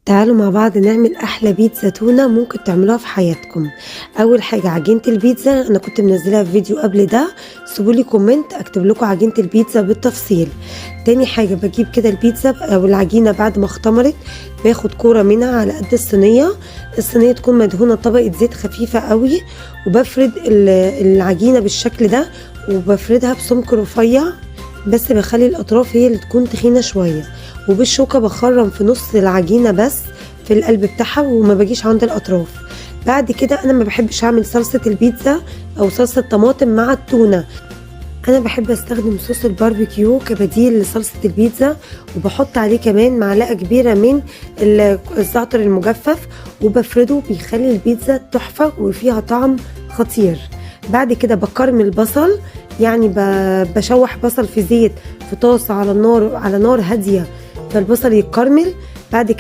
تعالوا مع بعض نعمل احلى بيتزا تونة ممكن تعملوها في حياتكم. اول حاجة عجينة البيتزا، انا كنت منزلها في فيديو قبل ده، سيبولي كومنت اكتب لكم عجينة البيتزا بالتفصيل. تاني حاجة بجيب كده البيتزا او العجينة بعد ما اختمرت، باخد كورة منها على قد الصينية تكون مدهونة طبقة زيت خفيفة قوي، وبفرد العجينة بالشكل ده، وبفردها بسمك رفيع، بس بخلي الاطراف هي اللي تكون تخينة شوية، وبالشوكة بخرم في نص العجينة بس في القلب بتاعها، وما بجيش عند الاطراف. بعد كده انا ما بحبش اعمل صلصة البيتزا او صلصة طماطم مع التونة، انا بحب استخدم صوص الباربيكيو كبديل لصلصة البيتزا، وبحط عليه كمان معلقة كبيرة من الزعتر المجفف، وبفرده بيخلي البيتزا تحفة وفيها طعم خطير. بعد كده بكرمل البصل، يعني بشوح بصل في زيت في طاسة على نار هادية، فالبصل يتكرمل. بعد